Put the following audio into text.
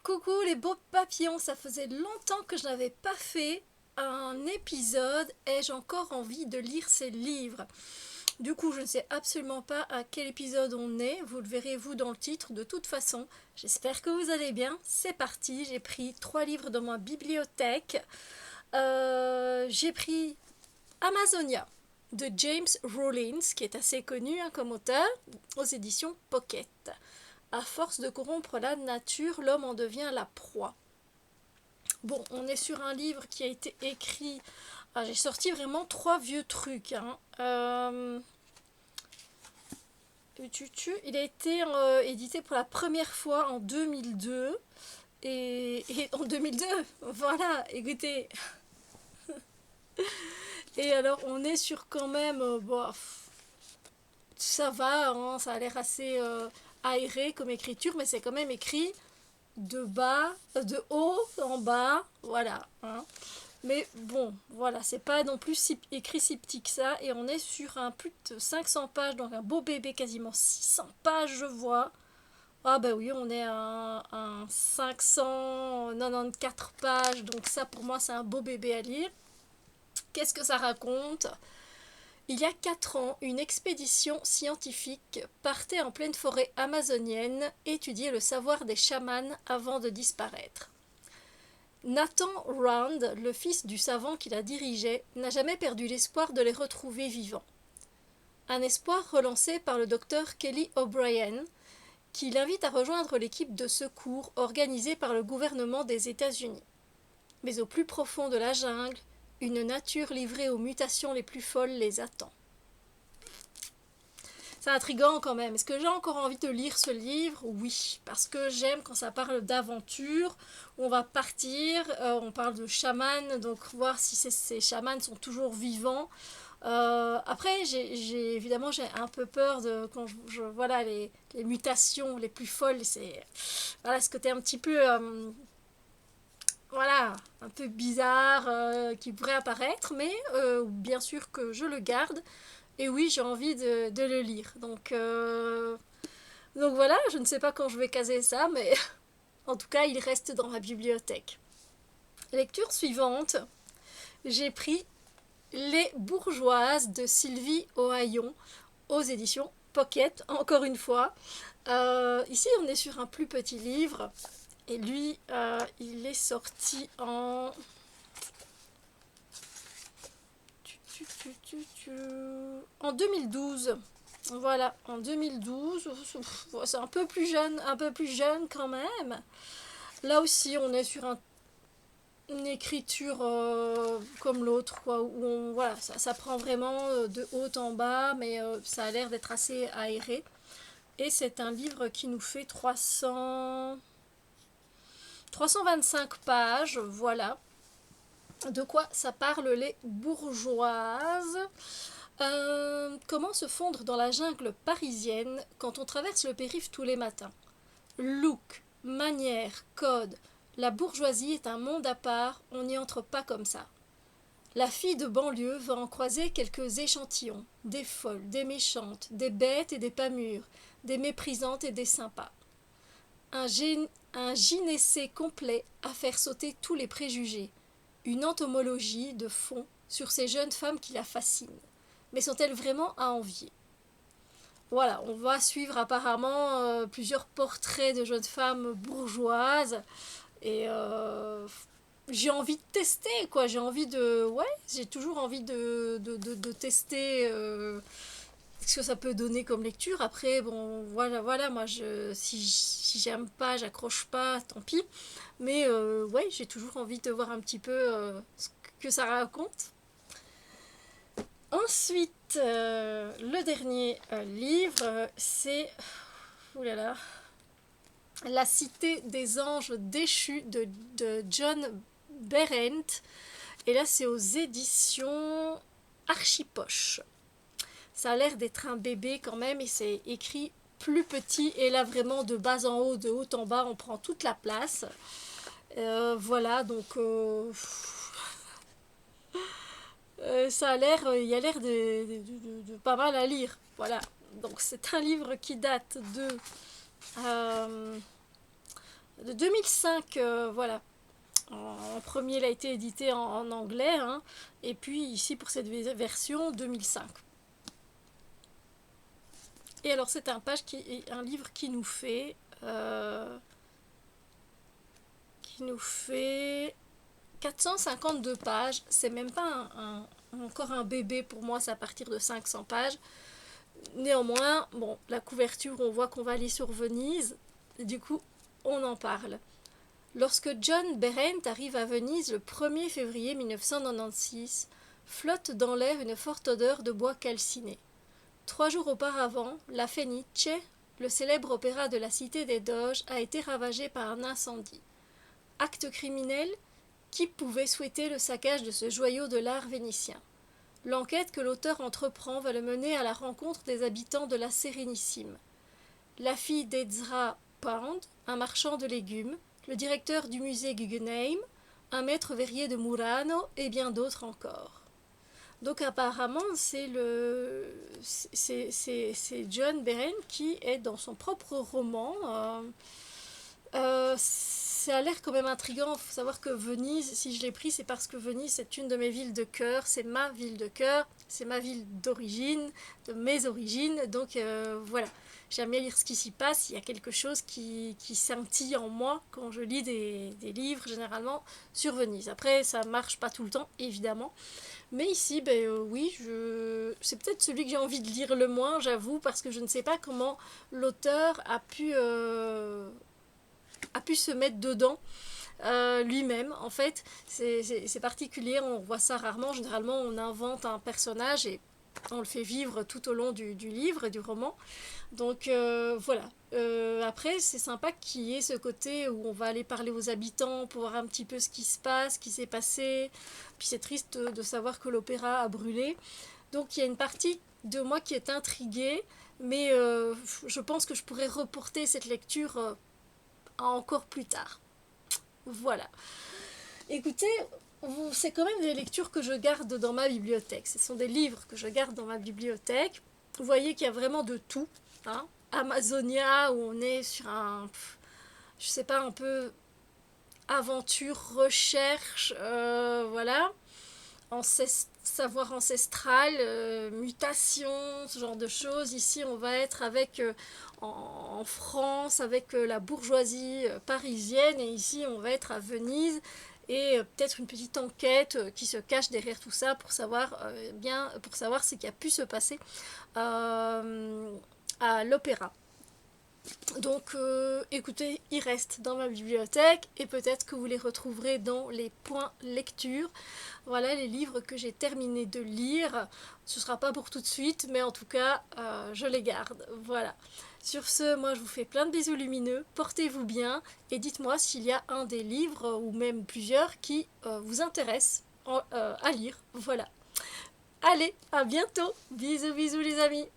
Coucou les beaux papillons, ça faisait longtemps que je n'avais pas fait un épisode. Ai-je encore envie de lire ces livres? Du coup, je ne sais absolument pas à quel épisode on est. Vous le verrez vous dans le titre de toute façon. J'espère que vous allez bien. C'est parti. J'ai pris 3 livres dans ma bibliothèque. J'ai pris Amazonia de James Rollins, qui est assez connu comme auteur, aux éditions Pocket. À force de corrompre la nature, l'homme en devient la proie. Bon, on est sur un livre qui a été écrit. J'ai sorti vraiment 3 vieux trucs. Il a été édité pour la première fois en 2002. Et en 2002, voilà, écoutez. Et alors, on est sur quand même. Ça va, hein, ça a l'air assez aéré comme écriture, mais c'est quand même écrit de haut en bas, voilà. Hein. Mais bon, voilà, c'est pas non plus écrit si petit que ça, et on est sur un plus de 500 pages, donc un beau bébé, quasiment 600 pages, je vois. Ah bah oui, on est à un 594 pages, donc ça pour moi c'est un beau bébé à lire. Qu'est-ce que ça raconte? Il y a 4 ans, une expédition scientifique partait en pleine forêt amazonienne étudier le savoir des chamans avant de disparaître. Nathan Round, le fils du savant qui la dirigeait, n'a jamais perdu l'espoir de les retrouver vivants. Un espoir relancé par le docteur Kelly O'Brien, qui l'invite à rejoindre l'équipe de secours organisée par le gouvernement des États-Unis. Mais au plus profond de la jungle, une nature livrée aux mutations les plus folles les attend. C'est intriguant quand même. Est-ce que j'ai encore envie de lire ce livre? Oui, parce que j'aime quand ça parle d'aventure. On va partir, on parle de chamans, donc voir si ces chamans sont toujours vivants. Après, évidemment, j'ai un peu peur de quand voilà les mutations les plus folles. C'est voilà ce côté un petit peu voilà, un peu bizarre qui pourrait apparaître, mais bien sûr que je le garde. Et oui, j'ai envie de le lire. Donc voilà, je ne sais pas quand je vais caser ça, mais en tout cas, il reste dans ma bibliothèque. Lecture suivante, j'ai pris Les Bourgeoises de Sylvie Ohaillon aux éditions Pocket, encore une fois. Ici, on est sur un plus petit livre. Et lui, il est sorti en 2012. Voilà, en 2012. C'est un peu plus jeune quand même. Là aussi, on est sur une écriture comme l'autre, quoi, où voilà, ça prend vraiment de haut en bas, mais ça a l'air d'être assez aéré. Et c'est un livre qui nous fait 325 pages, voilà. De quoi ça parle les bourgeoises? Comment se fondre dans la jungle parisienne quand on traverse le périph' tous les matins? Look, manière, code. La bourgeoisie est un monde à part, on n'y entre pas comme ça. La fille de banlieue va en croiser quelques échantillons, des folles, des méchantes, des bêtes et des pas mûres, des méprisantes et des sympas. Un gynécée complet à faire sauter tous les préjugés. Une entomologie de fond sur ces jeunes femmes qui la fascinent. Mais sont-elles vraiment à envier? Voilà, on va suivre apparemment plusieurs portraits de jeunes femmes bourgeoises. Et j'ai envie de tester, quoi. J'ai envie de... Ouais, j'ai toujours envie de tester ce que ça peut donner comme lecture. Après, bon, voilà, moi, si j'aime pas, j'accroche pas, tant pis. Mais ouais, j'ai toujours envie de voir un petit peu ce que ça raconte. Ensuite, le dernier livre, c'est oulala, La Cité des Anges Déchus de John Berendt. Et là, c'est aux éditions Archipoche. Ça a l'air d'être un bébé quand même et c'est écrit plus petit. Et là, vraiment, de bas en haut, de haut en bas, on prend toute la place. Voilà, donc ça a l'air, il y a l'air de pas mal à lire. Voilà, donc c'est un livre qui date de de 2005, voilà. En premier, il a été édité en anglais, hein, et puis ici pour cette version 2005. Et alors c'est un livre qui nous fait 452 pages. C'est même pas encore un bébé pour moi, c'est à partir de 500 pages. Néanmoins, bon, la couverture, on voit qu'on va aller sur Venise, et du coup, on en parle. Lorsque John Berendt arrive à Venise le 1er février 1996, flotte dans l'air une forte odeur de bois calciné. 3 jours auparavant, la Fenice, le célèbre opéra de la Cité des Doges, a été ravagé par un incendie. Acte criminel, qui pouvait souhaiter le saccage de ce joyau de l'art vénitien? L'enquête que l'auteur entreprend va le mener à la rencontre des habitants de la Sérénissime. La fille d'Ezra Pound, un marchand de légumes, le directeur du musée Guggenheim, un maître verrier de Murano et bien d'autres encore. Donc apparemment, c'est John Berendt qui est dans son propre roman. Ça a l'air quand même intriguant. Il faut savoir que Venise, si je l'ai pris, c'est parce que Venise, c'est une de mes villes de cœur. C'est ma ville de cœur. C'est ma ville d'origine, de mes origines. Donc voilà, j'aime bien lire ce qui s'y passe. Il y a quelque chose qui scintille en moi quand je lis des livres, généralement, sur Venise. Après, ça marche pas tout le temps, évidemment. Mais ici, oui, c'est peut-être celui que j'ai envie de lire le moins, j'avoue, parce que je ne sais pas comment l'auteur a pu se mettre dedans lui-même. En fait, c'est particulier, on voit ça rarement. Généralement, on invente un personnage et on le fait vivre tout au long du livre et du roman. Donc voilà. Après, c'est sympa qu'il y ait ce côté où on va aller parler aux habitants pour voir un petit peu ce qui se passe, ce qui s'est passé. Puis c'est triste de savoir que l'opéra a brûlé. Donc il y a une partie de moi qui est intriguée, mais je pense que je pourrais reporter cette lecture à encore plus tard. Voilà. Écoutez, c'est quand même des lectures que je garde dans ma bibliothèque. Ce sont des livres que je garde dans ma bibliothèque. Vous voyez qu'il y a vraiment de tout. Hein. Amazonia, où on est sur je sais pas, un peu aventure, recherche, voilà. Savoir ancestral, mutation, ce genre de choses. Ici, on va être avec en France, avec la bourgeoisie parisienne, et ici, on va être à Venise, et peut-être une petite enquête qui se cache derrière tout ça pour savoir pour savoir ce qui a pu se passer à l'opéra. Donc écoutez, ils restent dans ma bibliothèque et peut-être que vous les retrouverez dans les points lecture. Voilà les livres que j'ai terminé de lire. Ce ne sera pas pour tout de suite, mais en tout cas, je les garde. Voilà. Sur ce, moi je vous fais plein de bisous lumineux. Portez-vous bien et dites-moi s'il y a un des livres ou même plusieurs qui vous intéressent à lire. Voilà. Allez, à bientôt. Bisous bisous les amis.